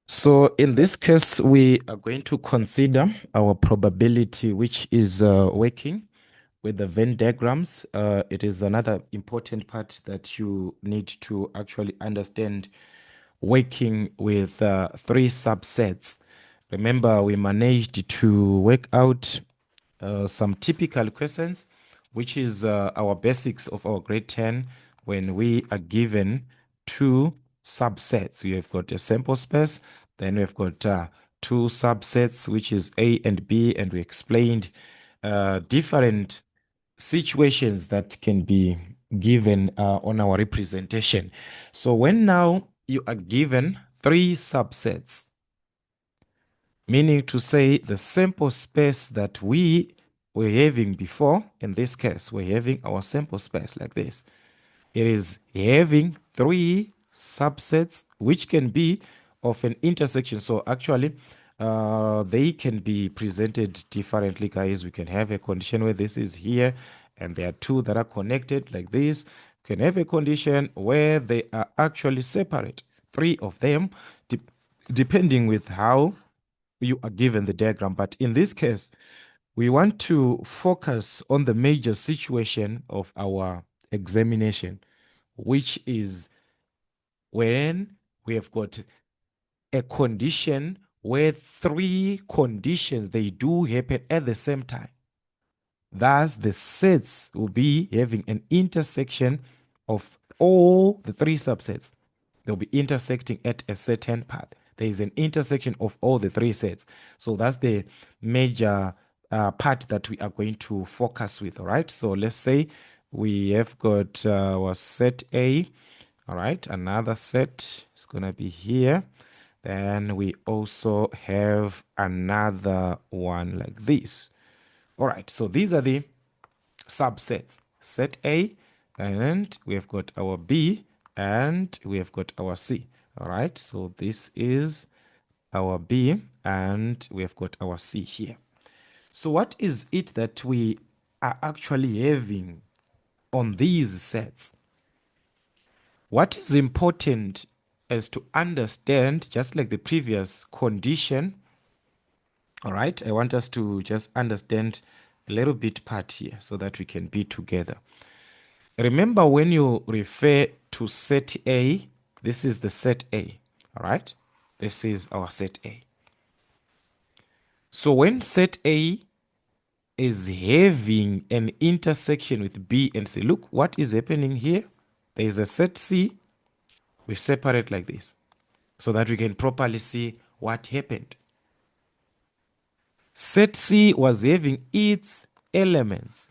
So in this case, we are going to consider our probability, which is working with the Venn diagrams. It is another important part that you need to actually understand working with three subsets. Remember, we managed to work out some typical questions, which is our basics of our grade 10 when we are given two subsets. We have got a sample space, then we've got two subsets, which is A and B, and we explained different situations that can be given on our representation. So when now you are given three subsets, meaning to say the sample space that we were having before, in this case, we're having our sample space like this. It is having three subsets which can be of an intersection. So actually, they can be presented differently, guys. We can have a condition where this is here and there are two that are connected like this. We can have a condition where they are actually separate, three of them, depending with how you are given the diagram. But in this case, we want to focus on the major situation of our examination, which is when we have got a condition where three conditions they do happen at the same time. Thus, the sets will be having an intersection of all the three subsets. They'll be intersecting at a certain part. There is an intersection of all the three sets. So that's the major part that we are going to focus with. All right. So let's say we have got our set A. All right. Another set is going to be here. Then we also have another one like this. All right. So these are the subsets. Set A, and we have got our B, and we have got our C. All right, so this is our B, and we have got our C here. So what is it that we are actually having on these sets? What is important is to understand, just like the previous condition. All right, I want us to just understand a little bit part here so that we can be together. Remember, when you refer to set A, this is the set A, all right? This is our set A. So when set A is having an intersection with B and C, look what is happening here. There is a set C. We separate like this so that we can properly see what happened. Set C was having its elements.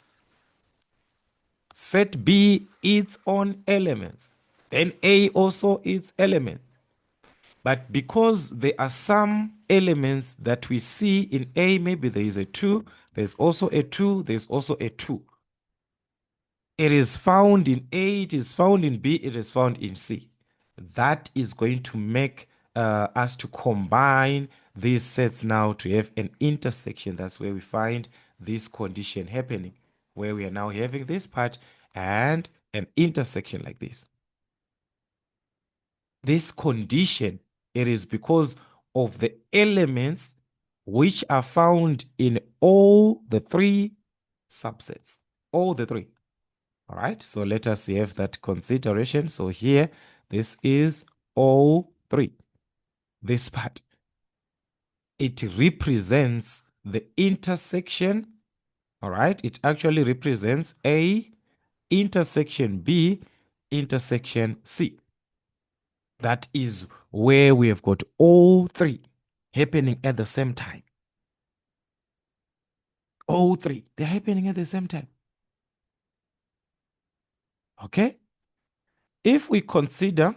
Set B its own elements. Then A also its elements. But because there are some elements that we see in A, maybe there is a 2, there's also a 2, there's also a 2. It is found in A, it is found in B, it is found in C. That is going to make us to combine these sets now to have an intersection. That's where we find this condition happening, where we are now having this part and an intersection like this. This condition, it is because of the elements which are found in all the three subsets, all the three. All right, so let us have that consideration. So here, this is all three, this part. It represents the intersection, all right? It actually represents A, intersection B, intersection C. That is where we have got all three happening at the same time. All three, they're happening at the same time. Okay? If we consider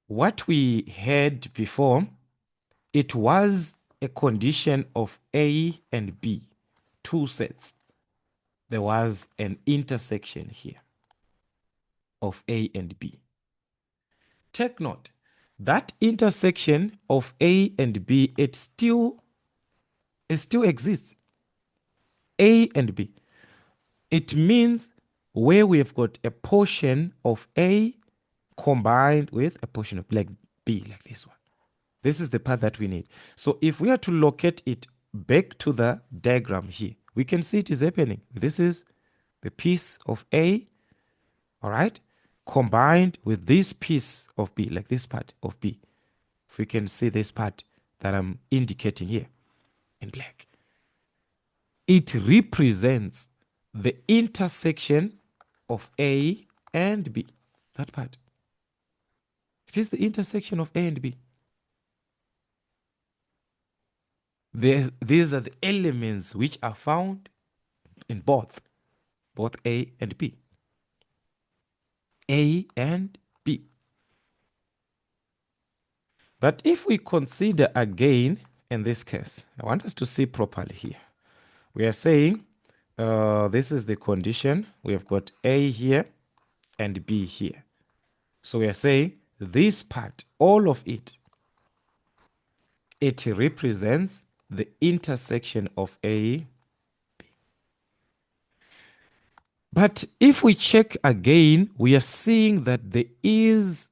what we had before, it was a condition of A and B, two sets. There was an intersection here of A and B. Take note, that intersection of A and B, it still exists. A and B. It means where we've got a portion of A combined with a portion of like B, like this one. This is the part that we need. So if we are to locate it back to the diagram here, we can see it is happening. This is the piece of A, all right, combined with this piece of B, like this part of B. If we can see this part that I'm indicating here in black, it represents the intersection of A and B. That part. It is the intersection of A and B. These are the elements which are found in both A and B. A and B. But if we consider again in this case, I want us to see properly here. We are saying this is the condition. We have got A here and B here. So we are saying this part, all of it, it represents the intersection of A. But if we check again, we are seeing that there is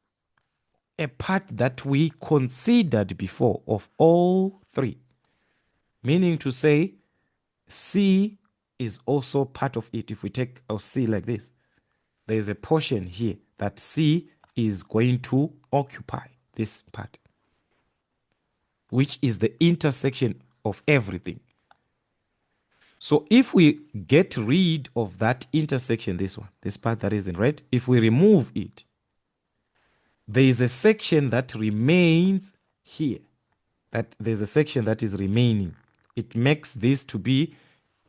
a part that we considered before of all three, meaning to say C is also part of it. If we take our C like this, there is a portion here that C is going to occupy this part, which is the intersection of everything. So if we get rid of that intersection, this one, this part that is in red, if we remove it, there is a section that remains here. That there's a section that is remaining. It makes this to be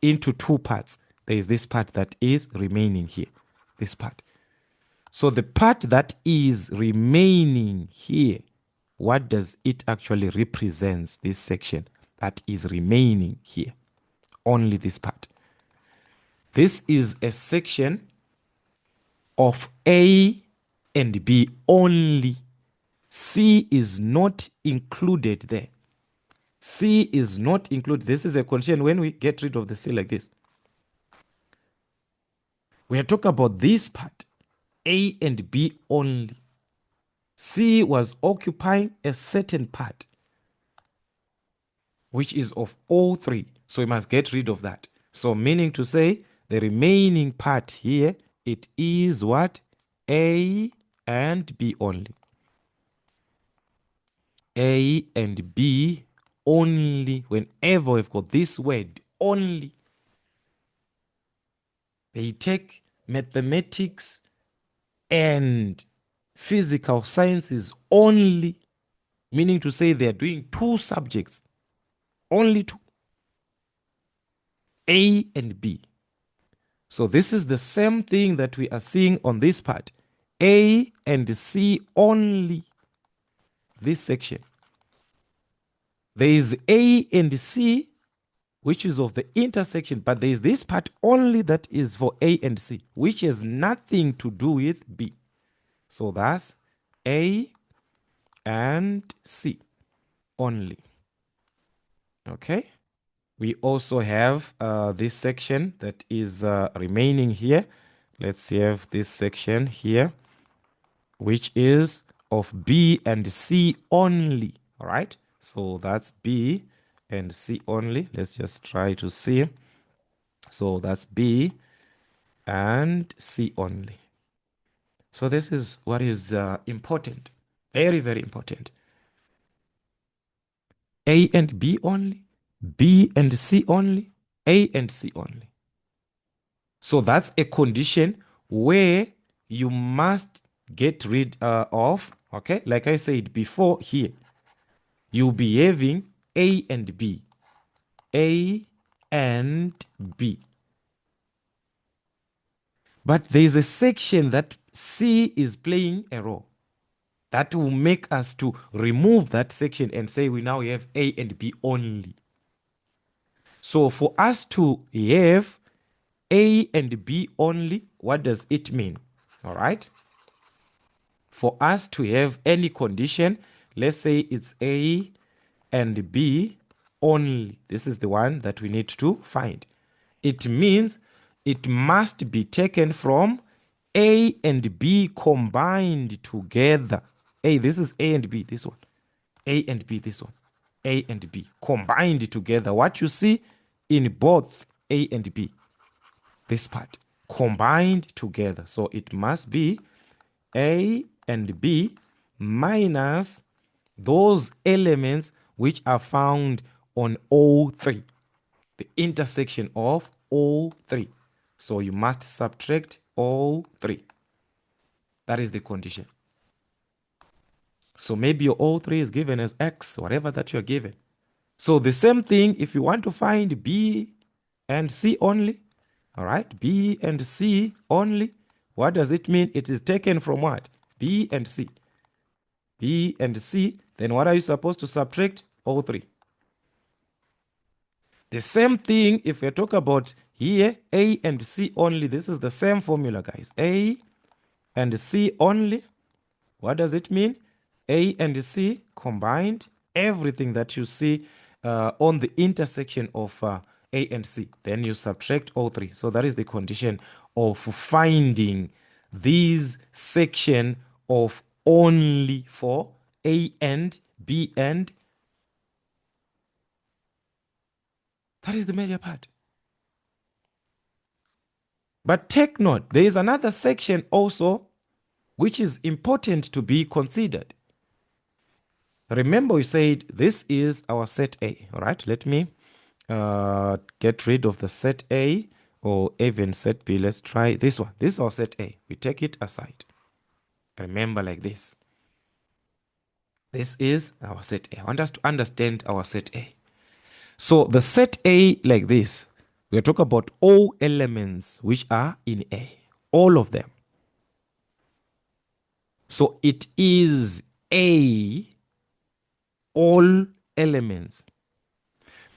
into two parts. There is this part that is remaining here, this part. So the part that is remaining here, what does it actually represent? This section that is remaining here, only this part. This is a section of A and B only. C is not included there. C is not included. This is a condition when we get rid of the C like this. We are talking about this part, A and B only. C was occupying a certain part, which is of all three. So we must get rid of that. So meaning to say the remaining part here, it is what? A and B only. A and B only. Whenever we've got this word only, they take mathematics and physical sciences only, meaning to say they are doing two subjects, only two, A and B. So this is the same thing that we are seeing on this part, A and C only, this section. There is A and C, which is of the intersection, but there is this part only that is for A and C, which has nothing to do with B. So that's A and C only. Okay. We also have this section that is remaining here. Let's have this section here, which is of B and C only. All right. So that's B and C only. Let's just try to see. So that's B and C only. So this is what is important. Very, very important. A and B only, B and C only, A and C only. So that's a condition where you must get rid of, okay? Like I said before here, you'll be having A and B, A and B. But there's a section that C is playing a role. That will make us to remove that section and say we now have A and B only. So for us to have A and B only, what does it mean? All right. For us to have any condition, let's say it's A and B only. This is the one that we need to find. It means it must be taken from A and B combined together. This is A and B, this one. A and B, this one. A and B combined together. What you see in both A and B, this part, combined together. So it must be A and B minus those elements which are found on O3, the intersection of O3. So you must subtract O3. That is the condition. So maybe your O3 is given as X, whatever that you're given. So the same thing, if you want to find B and C only, all right, B and C only, what does it mean? It is taken from what? B and C. B and C, then what are you supposed to subtract? O3. The same thing, if we talk about here, A and C only, this is the same formula, guys. A and C only, what does it mean? A and C combined, everything that you see on the intersection of A and C. Then you subtract O3. So that is the condition of finding this section of only for A and B and that is the major part. But take note, there is another section also which is important to be considered. Remember we said this is our set A, all right? Let me get rid of the set A or even set B. Let's try this one. This is our set A. We take it aside. Remember like this. This is our set A. I want us to understand our set A. So the set A like this, we are talking about all elements which are in A, all of them. So it is A, all elements.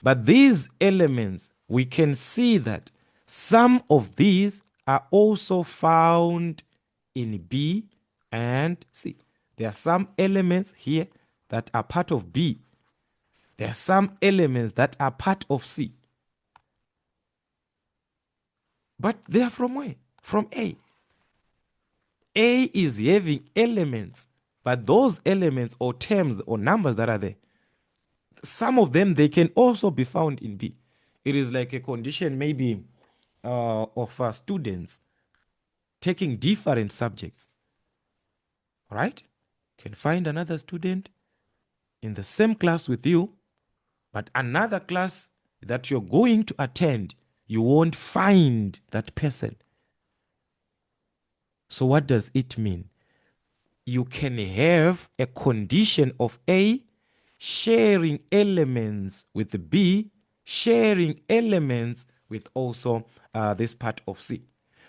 But these elements, we can see that some of these are also found in B and C. There are some elements here that are part of B. There are some elements that are part of C. But they are from where? From A. A is having elements, but those elements or terms or numbers that are there, some of them, they can also be found in B. It is like a condition maybe of students taking different subjects, right? You can find another student in the same class with you, but another class that you're going to attend, you won't find that person. So what does it mean? You can have a condition of A sharing elements with B, sharing elements with also this part of C.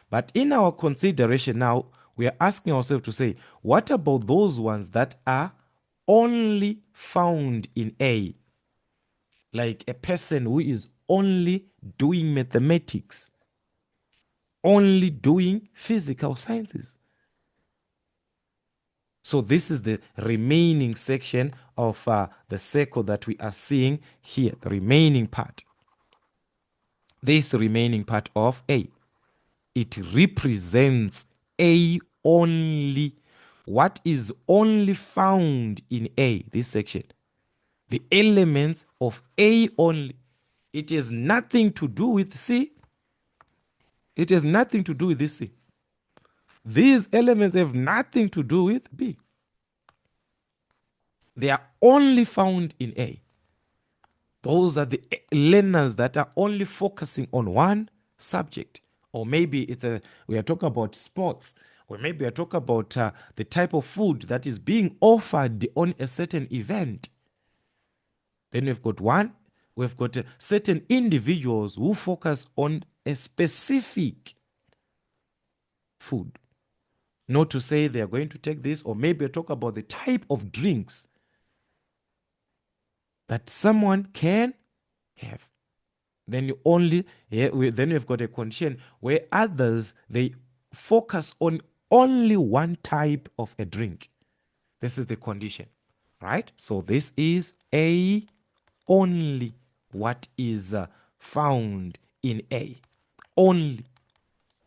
But in our consideration now, we are asking ourselves to say, what about those ones that are only found in A? Like a person who is only doing mathematics, only doing physical sciences. So this is the remaining section of the circle that we are seeing here, the remaining part. This remaining part of A, it represents A only. What is only found in A, this section? The elements of A only. It has nothing to do with C. It has nothing to do with this C. These elements have nothing to do with B. They are only found in A. Those are the learners that are only focusing on one subject. Or maybe we are talking about sports, or maybe we are talking about the type of food that is being offered on a certain event. Then we've got certain individuals who focus on a specific food. Not to say they are going to take this, or maybe talk about the type of drinks that someone can have. Then you've got a condition where others, they focus on only one type of a drink. This is the condition, right? So this is A only, what is found in A only.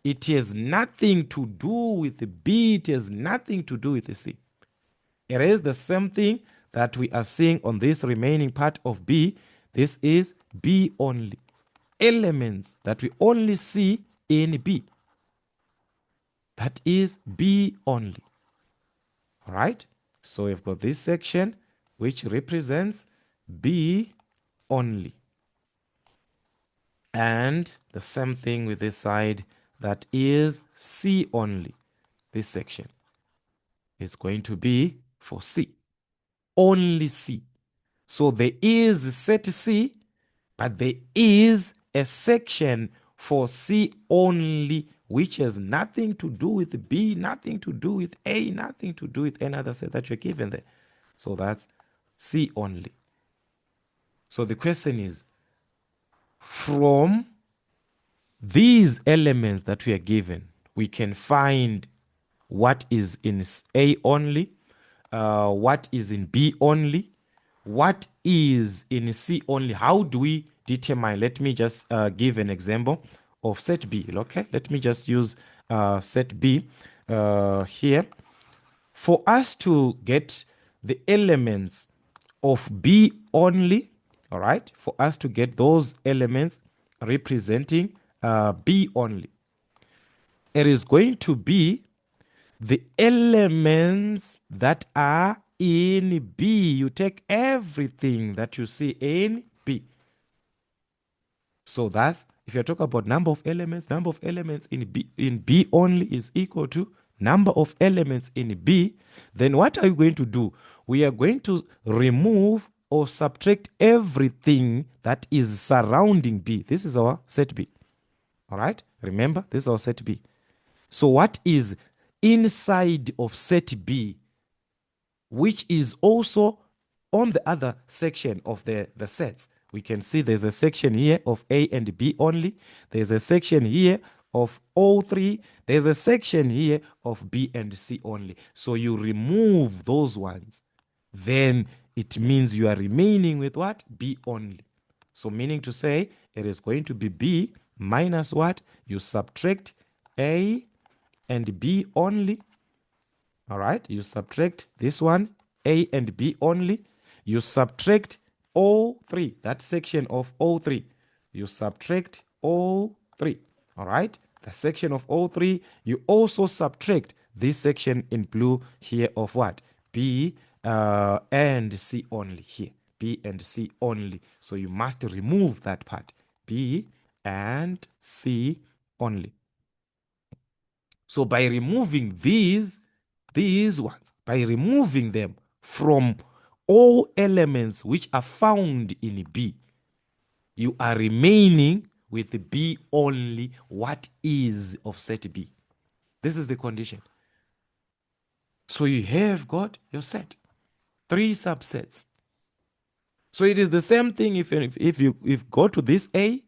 It has nothing to do with the B. It has nothing to do with the C. It is the same thing that we are seeing on this remaining part of B, this is B only. Elements that we only see in B. That is B only. All right? So we've got this section which represents B only. And the same thing with this side, that is C only. This section is going to be for C. Only C. So there is set C, but there is a section for C only, which has nothing to do with B, nothing to do with A, nothing to do with any other set that you're given there. So that's C only. So the question is, from these elements that we are given, we can find what is in A only, what is in B only, what is in C only. How do we determine? Let me just give an example of set B. Okay, let me just use set B here. For us to get the elements of B only, all right, for us to get those elements representing B only, it is going to be the elements that are in B. You take everything that you see in B. So that's, if you're talking about number of elements in B only is equal to number of elements in B. Then what are you going to do? We are going to remove or subtract everything that is surrounding B. This is our set B. All right? Remember, this is our set B. So what is inside of set B, which is also on the other section of the sets? We can see there's a section here of A and B only. There's a section here of O3. There's a section here of B and C only. So you remove those ones. Then it means you are remaining with what? B only. So meaning to say, it is going to be B minus what? You subtract A and B only. All right, you subtract this one, A and B only. You subtract O3, that section of O3. You subtract O3. All right, the section of O3. You also subtract this section in blue here of what? B and C only here. B and C only. So you must remove that part. B and C only. So by removing these ones, by removing them from all elements which are found in B, you are remaining with the B only, what is of set B. This is the condition. So you have got your set, 3 subsets. So it is the same thing if you go to this A,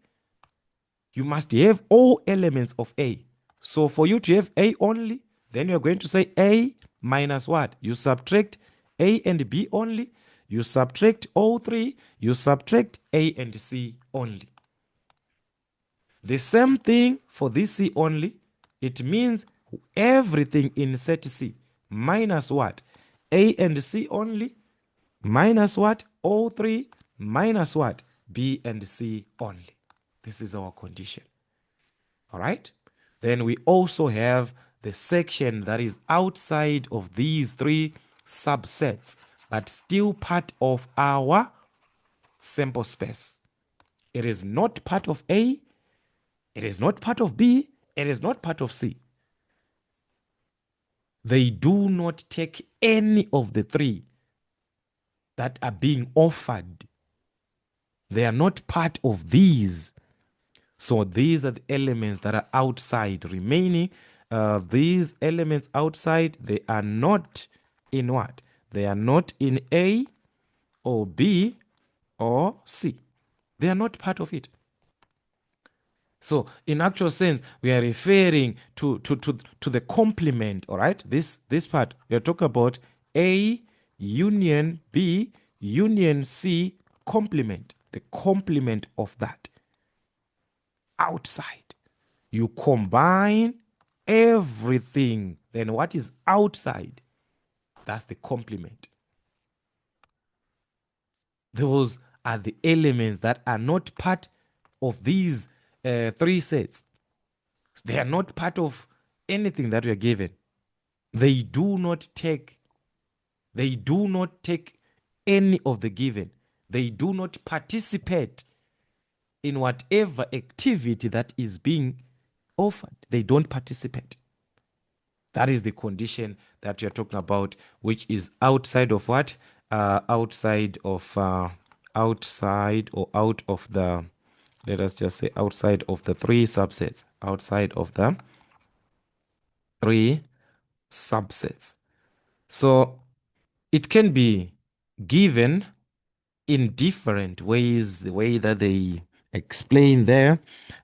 you must have all elements of A. So for you to have A only, then you're going to say A minus what? You subtract A and B only, you subtract O3, you subtract A and C only. The same thing for this C only. It means everything in set C minus what? A and C only minus what? O3 minus what? B and C only. This is our condition. All right. Then we also have the section that is outside of these 3 subsets, but still part of our sample space. It is not part of A, it is not part of B, it is not part of C. They do not take any of the 3 that are being offered. They are not part of these. So these are the elements that are outside remaining. These elements outside, they are not in what? They are not in A or B or C. They are not part of it. So in actual sense, we are referring to the complement, all right? This part, we are talking about A union B union C complement, the complement of that. Outside, you combine everything, then what is outside, that's the complement. Those are the elements that are not part of these three sets. They are not part of anything that we are given. They do not take, they do not take any of the given. They do not participate in whatever activity that is being offered. They don't participate. That is the condition that you're talking about, which is outside of what? Outside of outside or out of the, let us just say outside of the three subsets. Outside of the three subsets. So it can be given in different ways, the way that they explain there,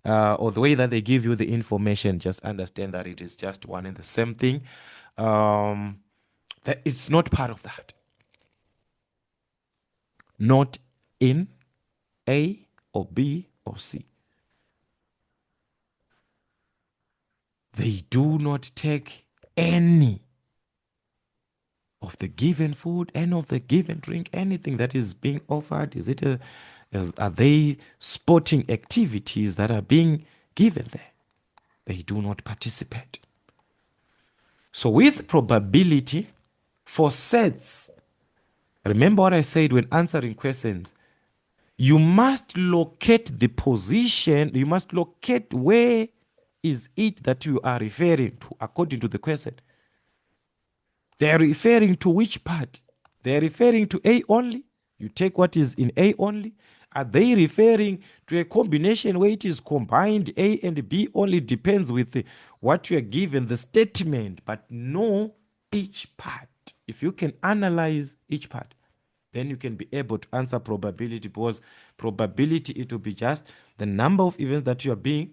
or the way that they give you the information. Just understand that it is just one and the same thing. That it's not part of that. Not in A or B or C. They do not take any of the given food, any of the given drink, anything that is being offered. Are they sporting activities that are being given there? They do not participate. So with probability for sets, remember what I said when answering questions, you must locate the position, you must locate where is it that you are referring to according to the question. They are referring to which part? They are referring to A only. You take what is in A only. Are they referring to a combination where it is combined A and B only? Depends with what you are given, the statement, but know each part. If you can analyze each part, then you can be able to answer probability, because probability, it will be just the number of events that you are being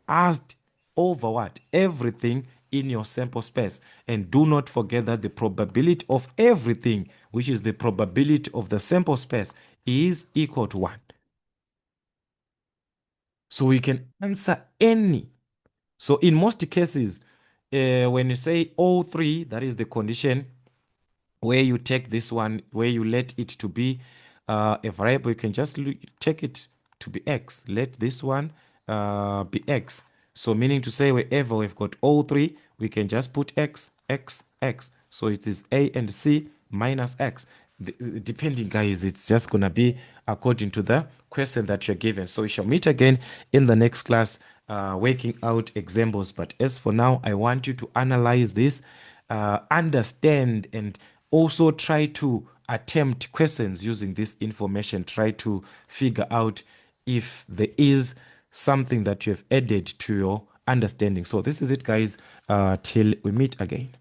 asked over what? Everything in your sample space. And do not forget that the probability of everything, which is the probability of the sample space, is equal to 1. So we can answer any. So in most cases, when you say all three, that is the condition where you take this one, where you let it to be a variable, you can just take it to be x. Let this one be x. So meaning to say wherever we've got all three, we can just put x, x, x. So it is a and c minus x. Depending, guys, it's just going to be according to the question that you're given. So we shall meet again in the next class, working out examples. But as for now, I want you to analyze this, understand, and also try to attempt questions using this information. Try to figure out if there is something that you have added to your understanding. So this is it, guys. Till we meet again.